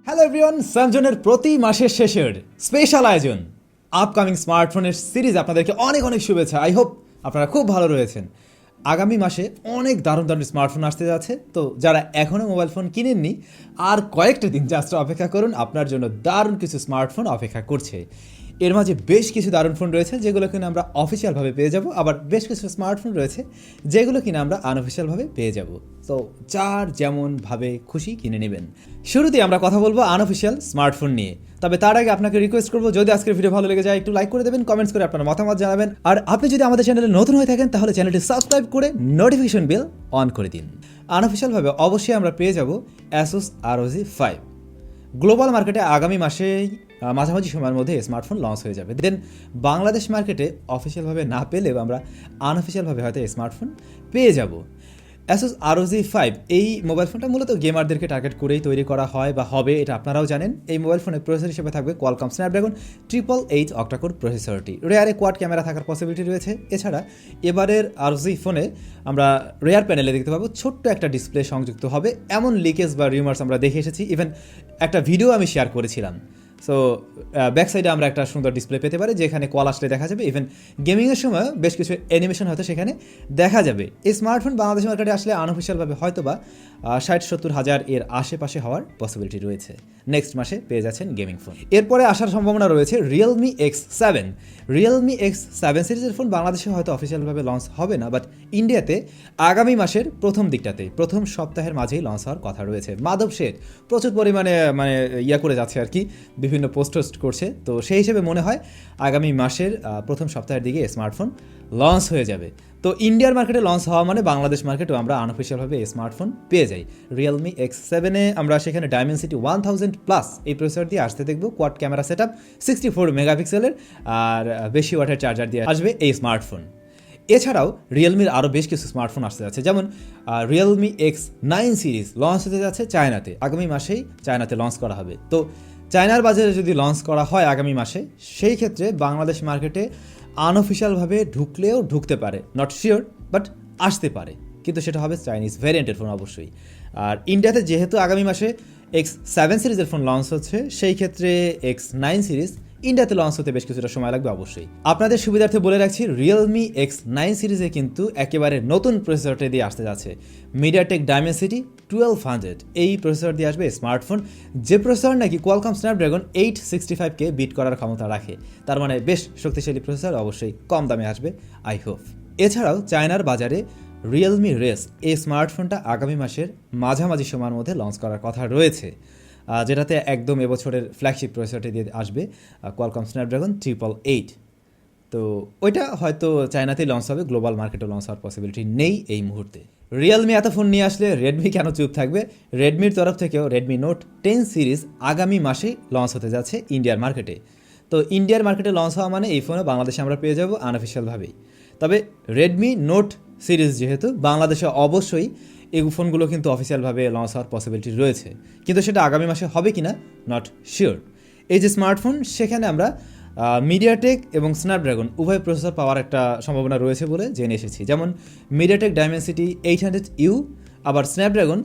Hello everyone, স্যামজনের প্রতি মাসের শেষের স্পেশাল আয়োজন আপকামিং স্মার্টফোনের সিরিজ আপনাদেরকে অনেক অনেক শুভেচ্ছা। আই হোপ আপনারা খুব ভালো রয়েছেন। আগামী মাসে অনেক দারুণ দারুণ স্মার্টফোন আসতে যাচ্ছে, তো যারা এখনও মোবাইল ফোন কিনেননি আর কয়েকটা দিন জাস্ট অপেক্ষা করুন, আপনার জন্য দারুণ কিছু স্মার্টফোন অপেক্ষা করছে। এর মাঝে বেশ কিছু দারুণ ফোন রয়েছে যেগুলো কিনা আমরা অফিসিয়ালভাবে পেয়ে যাব, আবার বেশ কিছু স্মার্টফোন রয়েছে যেগুলো কিনা আমরা আনঅফিসিয়ালভাবে পেয়ে যাব। তো যার যেমনভাবে খুশি কিনে নেবেন। শুরুতেই আমরা কথা বলবো আনঅফিসিয়াল স্মার্টফোন নিয়ে। তবে তার আগে আপনাকে রিকোয়েস্ট করবো, যদি আজকের ভিডিও ভালো লেগে যায় একটু লাইক করে দেবেন, কমেন্টস করে আপনার মতামত জানাবেন। আর আপনি যদি আমাদের চ্যানেলে নতুন হয়ে থাকেন তাহলে চ্যানেলটি সাবস্ক্রাইব করে নোটিফিকেশন বেল অন করে দিন। আনঅফিসিয়ালভাবে অবশ্যই আমরা পেয়ে যাব Asus ROG 5। গ্লোবাল মার্কেটে আগামী মাসেই মাঝামাঝি সময়ের মধ্যে স্মার্টফোন লঞ্চ হয়ে যাবে। দেন বাংলাদেশ মার্কেটে অফিসিয়ালভাবে না পেলেও আমরা আনঅফিসিয়ালভাবে হয়তো স্মার্টফোন পেয়ে যাব। Asus ROG 5 এই মোবাইল ফোনটা মূলত গেমারদেরকে টার্গেট করেই তৈরি করা হয় বা হবে, এটা আপনারাও জানেন। এই মোবাইল ফোনের প্রসেসর হিসেবে থাকবে কোয়ালকম স্ন্যাপড্রাগন 888 অক্টাকোর প্রসেসরটি। রেয়ারে কোয়াড ক্যামেরা থাকার পসিবিলিটি রয়েছে। এছাড়া এবারের ROG ফোনে আমরা রেয়ার প্যানেলে দেখতে পাবো ছোট্ট একটা ডিসপ্লে সংযুক্ত হবে, এমন লিকেজ বা রিউমার্স আমরা দেখে এসেছি। ইভেন একটা ভিডিও আমি শেয়ার করেছিলাম। সো ব্যাক সাইডে আমরা একটা সুন্দর ডিসপ্লে পেতে পারি যেখানে কল আসলে দেখা যাবে। ইভেন গেমিংয়ের সময় বেশ কিছু অ্যানিমেশন হয়তো সেখানে দেখা যাবে। এই স্মার্টফোন বাংলাদেশ মার্কেটে আসলে আনঅফিসিয়ালভাবে হয়তো বা 60-70 হাজার এর আশেপাশে হওয়ার পসিবিলিটি রয়েছে। নেক্সট মাসে পেয়ে যাচ্ছেন গেমিং ফোন। এরপরে আসার সম্ভাবনা রয়েছে Realme X7। Realme X7 সিরিজের ফোন বাংলাদেশে হয়তো অফিসিয়ালভাবে লঞ্চ হবে না, বাট ইন্ডিয়াতে আগামী মাসের প্রথম দিকটাতে প্রথম সপ্তাহের মাঝেই লঞ্চ হওয়ার কথা রয়েছে। মাধব শেঠ প্রচুর পরিমাণে ইয়া করে যাচ্ছে আর কি, বিভিন্ন পোস্ট করছে। তো সেই হিসেবে মনে হয় আগামী মাসের প্রথম সপ্তাহের দিকে স্মার্টফোন লঞ্চ হয়ে যাবে। তো ইন্ডিয়ার মার্কেটে লঞ্চ হওয়া মানে বাংলাদেশ মার্কেটেও আমরা আনঅফিসিয়ালভাবে স্মার্টফোন পেয়ে যাই। Realme X7-এ আমরা সেখানে Dimensity 1000+ এই প্রসেসর দিয়ে আসতে দেখবো। কোয়াড ক্যামেরা সেটআপ 64 মেগাপিক্সেলের আর বেশি ওয়াটের চার্জার দিয়ে আসবে এই স্মার্টফোন। এছাড়াও রিয়েলমির আরও বেশ কিছু স্মার্টফোন আসতে যাচ্ছে, যেমন Realme X9 সিরিজ লঞ্চ হতে যাচ্ছে চায়নাতে। আগামী মাসেই চায়নাতে লঞ্চ করা হবে। তো চায়নার বাজারে যদি লঞ্চ করা হয় আগামী মাসে, সেই ক্ষেত্রে বাংলাদেশ মার্কেটে আনঅফিসিয়ালভাবে ঢুকলেও ঢুকতে পারে, নট শিওর, বাট আসতে পারে। কিন্তু সেটা হবে চাইনিজ ভ্যারিয়েন্টের ফোন অবশ্যই। আর ইন্ডিয়াতে যেহেতু আগামী মাসে X7 সিরিজের ফোন লঞ্চ হচ্ছে, সেই ক্ষেত্রে X9 সিরিজ ইন্ডিয়াতে লঞ্চ হতে বেশ কিছুটা সময় লাগবে অবশ্যই। আপনাদের সুবিধার্থে বলে রাখছি, Realme X9 সিরিজে কিন্তু একেবারে নতুন প্রসেসরটা দিয়ে আসতে যাচ্ছে। MediaTek Dimensity 1200 এই প্রসেসর দিয়ে আসবে স্মার্টফোন, যে প্রসেসর নাকি কোয়ালকম স্ন্যাপড্রাগন 865কে বিট করার ক্ষমতা রাখে। তার মানে বেশ শক্তিশালী প্রসেসর, অবশ্যই কম দামে আসবে আই হোপ। এছাড়াও চায়নার বাজারে Realme Res এই স্মার্টফোনটা আগামী মাসের মাঝামাঝি সময়ের মধ্যে লঞ্চ করার কথা রয়েছে, যেটাতে একদম এবছরের ফ্ল্যাগশিপ প্রসেসরটি দিয়ে আসবে কোয়ালকম স্ন্যাপড্রাগন 888। তো ওইটা হয়তো চায়নাতেই লঞ্চ হবে, গ্লোবাল মার্কেটে লঞ্চ হওয়ার পসিবিলিটি নেই এই মুহূর্তে। রিয়েলমি এত ফোন নিয়ে আসলে রেডমি কেন চুপ থাকবে? রেডমির তরফ থেকেও Redmi Note 10 সিরিজ আগামী মাসেই লঞ্চ হতে যাচ্ছে ইন্ডিয়ার মার্কেটে। তো ইন্ডিয়ার মার্কেটে লঞ্চ হওয়া মানে এই ফোনও বাংলাদেশে আমরা পেয়ে যাব আনঅফিসিয়ালভাবেই। তবে Redmi Note সিরিজ যেহেতু বাংলাদেশে অবশ্যই এই ফোনগুলো কিন্তু অফিসিয়ালভাবে লঞ্চ হওয়ার পসিবিলিটি রয়েছে, কিন্তু সেটা আগামী মাসে হবে কি না নট শিওর। এই যে স্মার্টফোন, সেখানে আমরা MediaTek এবং স্ন্যাপড্রাগন উভয় প্রসেসর পাওয়ার একটা সম্ভাবনা রয়েছে বলে জেনে এসেছি। যেমন MediaTek Dimensity 800U, আবার স্ন্যাপড্রাগন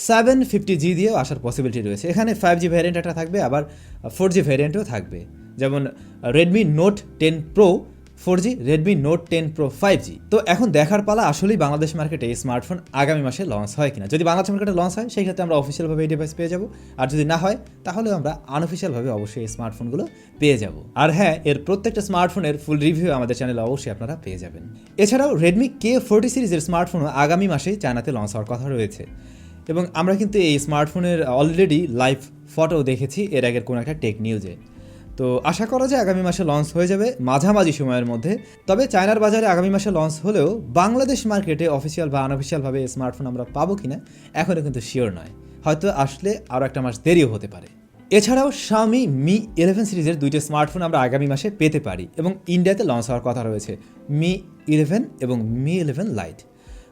750G দিয়েও আসার পসিবিলিটি রয়েছে। এখানে 5G ভ্যারিয়েন্ট একটা থাকবে, আবার 4G ভ্যারিয়েন্টও থাকবে। যেমন Redmi Note 10 Pro 4G, Redmi Note 10 Pro 5G। তো এখন দেখার পালা আসলেই বাংলাদেশ মার্কেটে এই স্মার্টফোন আগামী মাসে লঞ্চ হয় কিনা। যদি বাংলাদেশ মার্কেটে লঞ্চ হয় সেই ক্ষেত্রে আমরা অফিসিয়ালভাবে এই ডিভাইস পেয়ে যাব, আর যদি না হয় তাহলে আমরা আনঅফিসিয়ালভাবে অবশ্যই এই স্মার্টফোনগুলো পেয়ে যাব। আর হ্যাঁ, এর প্রত্যেকটা স্মার্টফোনের ফুল রিভিউ আমাদের চ্যানেলে অবশ্যই আপনারা পেয়ে যাবেন। এছাড়াও Redmi K40 সিরিজের স্মার্টফোনও আগামী মাসেই চায়নাতে লঞ্চ হওয়ার কথা রয়েছে, এবং আমরা কিন্তু এই স্মার্টফোনের অলরেডি লাইভ ফটো দেখেছি এর আগের কোনো একটা টেক নিউজে। তো আশা করা যায় আগামী মাসে লঞ্চ হয়ে যাবে মাঝামাঝি সময়ের মধ্যে। তবে চায়নার বাজারে আগামী মাসে লঞ্চ হলেও বাংলাদেশ মার্কেটে অফিসিয়াল বা আনঅফিসিয়ালভাবে স্মার্টফোন আমরা পাবো কিনা এখনও কিন্তু শিওর নয়, হয়তো আসলে আরও একটা মাস দেরিও হতে পারে। এছাড়াও Xiaomi Mi 11 সিরিজের দুইটি স্মার্টফোন আমরা আগামী মাসে পেতে পারি এবং ইন্ডিয়াতে লঞ্চ হওয়ার কথা রয়েছে, Mi 11 এবং Mi 11 Lite।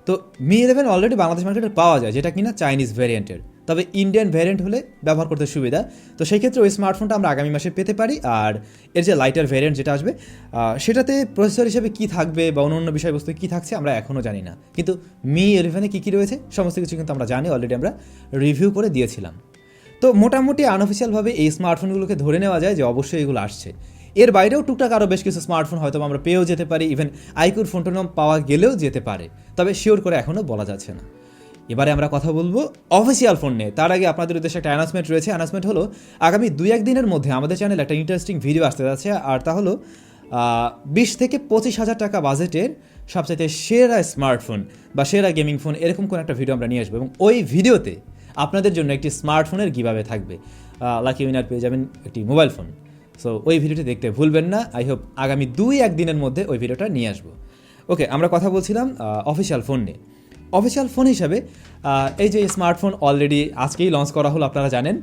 তো Mi 11 অলরেডি বাংলাদেশ মার্কেটে পাওয়া যায়, যেটা কিনা চাইনিজ ভ্যারিয়েন্টের, তবে ইন্ডিয়ান ভ্যারিয়েন্ট হলে ব্যবহার করতে সুবিধা। তো সেই ক্ষেত্রে ওই স্মার্টফোনটা আমরা আগামী মাসে পেতে পারি। আর এর যে লাইটার ভ্যারিয়েন্ট যেটা আসবে, সেটাতে প্রসেসর হিসেবে কী থাকবে বা অন্য বিষয়বস্তু কী থাকছে আমরা এখনও জানি না, কিন্তু Mi 11-এ কী কী রয়েছে সমস্ত কিছু কিন্তু আমরা জানি, অলরেডি আমরা রিভিউ করে দিয়েছিলাম। তো মোটামুটি আনঅফিসিয়ালভাবে এই স্মার্টফোনগুলোকে ধরে নেওয়া যায় যে অবশ্যই এগুলো আসছে। এর বাইরেও টুকটাক আরও বেশ কিছু স্মার্টফোন হয়তো আমরা পেয়েও যেতে পারি, ইভেন আইকুর ফোনটোন পাওয়া গেলেও যেতে পারে, তবে শিওর করে এখনও বলা যাচ্ছে না। এবারে আমরা কথা বলবো অফিসিয়াল ফোন নিয়ে। তার আগে আপনাদের উদ্দেশ্যে একটা অ্যানাউন্সমেন্ট রয়েছে। অ্যানাউন্সমেন্ট হলো আগামী 2-1 দিনের মধ্যে আমাদের চ্যানেলে একটা ইন্টারেস্টিং ভিডিও আসতে যাচ্ছে, আর তা হলো 20 থেকে 25,000 টাকা বাজেটের সবচাইতে সেরা স্মার্টফোন বা সেরা গেমিং ফোন, এরকম কোনো একটা ভিডিও আমরা নিয়ে আসবো, এবং ওই ভিডিওতে আপনাদের জন্য একটি স্মার্টফোনের গিভাওয়ে থাকবে। লাকি উইনার পেয়ে যাবেন একটি মোবাইল ফোন। সো ওই ভিডিওটি দেখতে ভুলবেন না। আই হোপ আগামী 2-1 দিনের মধ্যে ওই ভিডিওটা নিয়ে আসবো। ওকে, আমরা কথা বলছিলাম অফিসিয়াল ফোন নিয়ে। অফিসিয়াল ফোন হিসাবে এই যে স্মার্টফোন অলরেডি আজকেই লঞ্চ করা হলো, আপনারা জানেন,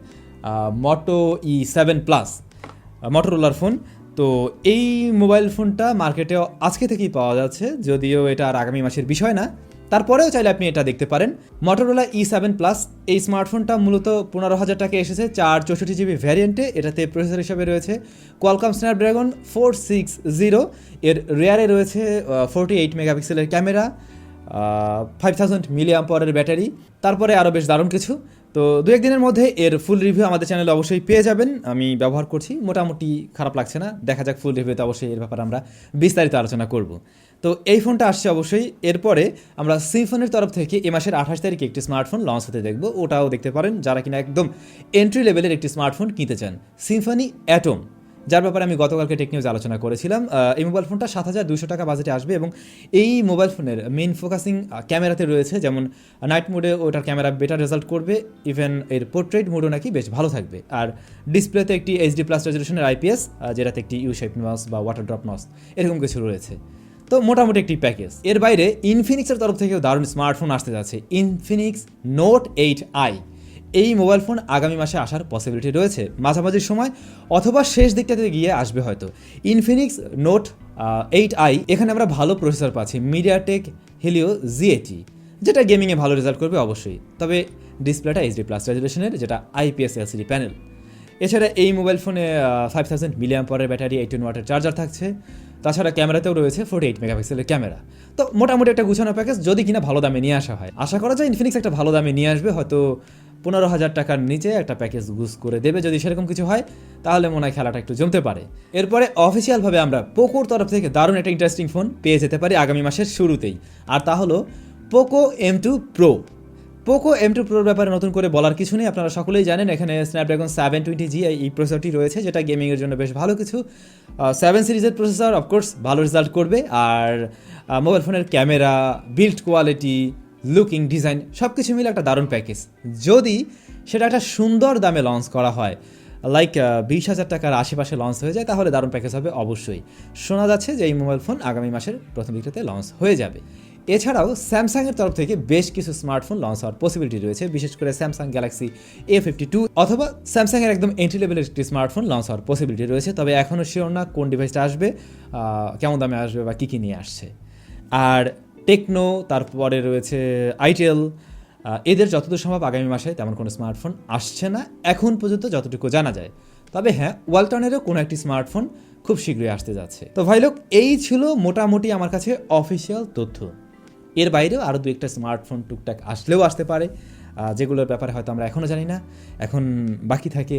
মোটো E7 প্লাস মটোরোলার ফোন। তো এই মোবাইল ফোনটা মার্কেটে আজকে থেকেই পাওয়া যাচ্ছে, যদিও এটা আর আগামী মাসের বিষয় না, তারপরেও চাইলে আপনি এটা দেখতে পারেন। মটোরোলা E7 প্লাস এই স্মার্টফোনটা মূলত 15,000 টাকায় এসেছে 464GB ভ্যারিয়েন্টে। এটাতে প্রসেসর হিসাবে রয়েছে কোয়ালকম স্ন্যাপড্রাগন 460, এর রেয়ারে রয়েছে 48 মেগাপিক্সেলের ক্যামেরা, 5000 mAh ব্যাটারি, তারপরে আরও বেশ দারুণ কিছু। তো 2-1 দিনের মধ্যে এর ফুল রিভিউ আমাদের চ্যানেলে অবশ্যই পেয়ে যাবেন। আমি ব্যবহার করছি, মোটামুটি খারাপ লাগছে না। দেখা যাক ফুল রিভিউতে অবশ্যই এর ব্যাপারে আমরা বিস্তারিত আলোচনা করব। তো এই ফোনটা আসছে অবশ্যই। এরপরে আমরা সিম্ফনির তরফ থেকে এ মাসের 28 তারিখে একটি স্মার্টফোন লঞ্চ হতে দেখব, ওটাও দেখতে পারেন যারা কিনা একদম এন্ট্রি লেভেলের একটি স্মার্টফোন কিনতে চান। সিম্ফনি অ্যাটম, যার ব্যাপারে আমি গতকালকে টেক নিউজ আলোচনা করেছিলাম। এই মোবাইল ফোনটা 7,200 টাকা বাজেটে আসবে, এবং এই মোবাইল ফোনের মেইন ফোকাসিং ক্যামেরাতে রয়েছে, যেমন নাইট মোডে ওটার ক্যামেরা বেটার রেজাল্ট করবে, ইভেন এর পোর্ট্রেট মোডও নাকি বেশ ভালো থাকবে। আর ডিসপ্লেতে একটি HD+ রেজলিউশনের IPS, যেটাতে একটি ইউ শেপ নস বা ওয়াটার ড্রপ নস এরকম কিছু রয়েছে। তো মোটামুটি একটি প্যাকেজ। এর বাইরে ইনফিনিক্সের তরফ থেকেও দারুণ স্মার্টফোন আসতে যাচ্ছে, ইনফিনিক্স নোট 8i। এই মোবাইল ফোন আগামী মাসে আসার পসিবিলিটি রয়েছে, মাঝামাঝি সময় অথবা শেষ দিকটাতে গিয়ে আসবে হয়তো। ইনফিনিক্স নোট 8i, এখানে আমরা ভালো প্রসেসর পাচ্ছি, মিডিয়াটেক হেলিও G80, যেটা গেমিংয়ে ভালো রেজাল্ট করবে অবশ্যই। তবে ডিসপ্লেটা HD+ রেজলিউশনের, যেটা IPS LCD প্যানেল। এছাড়া এই মোবাইল ফোনে 5000 mAh ব্যাটারি, 18 ওয়াটের চার্জার থাকছে। তাছাড়া ক্যামেরাতেও রয়েছে 48 মেগাপিক্সেলের ক্যামেরা। তো মোটামুটি একটা গুছানো প্যাকেজ, যদি কিনা ভালো দামে নিয়ে আসা হয়। আশা করা যায় ইনফিনিক্স একটা ভালো দামে নিয়ে আসবে, হয়তো 15,000 টাকার নিচে একটা প্যাকেজ গুছ করে দেবে। যদি সেরকম কিছু হয় তাহলে মনে হয় খেলাটা একটু জমতে পারে। এরপরে অফিসিয়ালভাবে আমরা পোকোর তরফ থেকে দারুণ একটা ইন্টারেস্টিং ফোন পেয়ে যেতে পারি আগামী মাসের শুরুতেই, আর তা হলো Poco M2 Pro। Poco M2 Proর ব্যাপারে নতুন করে বলার কিছু নেই, আপনারা সকলেই জানেন এখানে স্ন্যাপড্রাগন 720G এই প্রসেসরটি রয়েছে, যেটা গেমিংয়ের জন্য বেশ ভালো কিছু। 7 সিরিজের প্রসেসর অফকোর্স ভালো রেজাল্ট করবে, আর মোবাইল ফোনের camera, build quality, looking, design সব কিছু মিলে একটা দারুণ প্যাকেজ। যদি সেটা একটা সুন্দর দামে লঞ্চ করা হয়, লাইক 20,000 টাকার আশেপাশে লঞ্চ হয়ে যায়, তাহলে দারুণ প্যাকেজ হবে অবশ্যই। শোনা যাচ্ছে যে এই মোবাইল ফোন আগামী মাসের প্রথম দিকটাতে লঞ্চ হয়ে যাবে। এছাড়াও স্যামসাংয়ের তরফ থেকে বেশ কিছু স্মার্টফোন লঞ্চ হওয়ার পসিবিলিটি রয়েছে, বিশেষ করে স্যামসাং গ্যালাক্সি A52 অথবা স্যামসাংয়ের একদম এন্ট্রি লেভেলের একটি স্মার্টফোন লঞ্চ হওয়ার পসিবিলিটি রয়েছে। তবে এখনও শিওর না কোন ডিভাইসটা আসবে, কেমন দামে আসবে বা কী কী নিয়ে আসছে। আর টেকনো, তারপরে রয়েছে আইটেল, এদের যতদূর সম্ভব আগামী মাসে তেমন কোনো স্মার্টফোন আসছে না এখন পর্যন্ত যতটুকু জানা যায়। তবে হ্যাঁ, ওয়ালটনেরও কোনো একটি স্মার্টফোন খুব শীঘ্রই আসতে যাচ্ছে। তো ভাই লোক, এই ছিল মোটামুটি আমার কাছে অফিসিয়াল তথ্য। এর বাইরেও আরও 2-1টা স্মার্টফোন টুকটাক আসলেও আসতে পারে, যেগুলোর ব্যাপারে হয়তো আমরা এখনও জানি না। এখন বাকি থাকে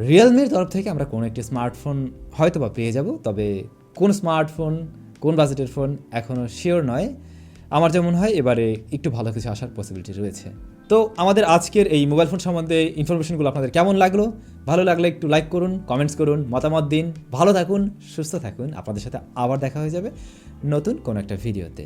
রিয়েলমির তরফ থেকে আমরা কোনো একটি স্মার্টফোন হয়তো বা পেয়ে যাব, তবে কোন স্মার্টফোন, কোন বাজেটের ফোন এখনও শিওর নয়। আমার যেমন হয় এবারে একটু ভালো কিছু আসার পসিবিলিটি রয়েছে। তো আমাদের আজকের এই মোবাইল ফোন সম্বন্ধে ইনফরমেশনগুলো আপনাদের কেমন লাগলো? ভালো লাগলে একটু লাইক করুন, কমেন্টস করুন, মতামত দিন। ভালো থাকুন, সুস্থ থাকুন। আপনাদের সাথে আবার দেখা হয়ে যাবে নতুন কোনো একটা ভিডিওতে।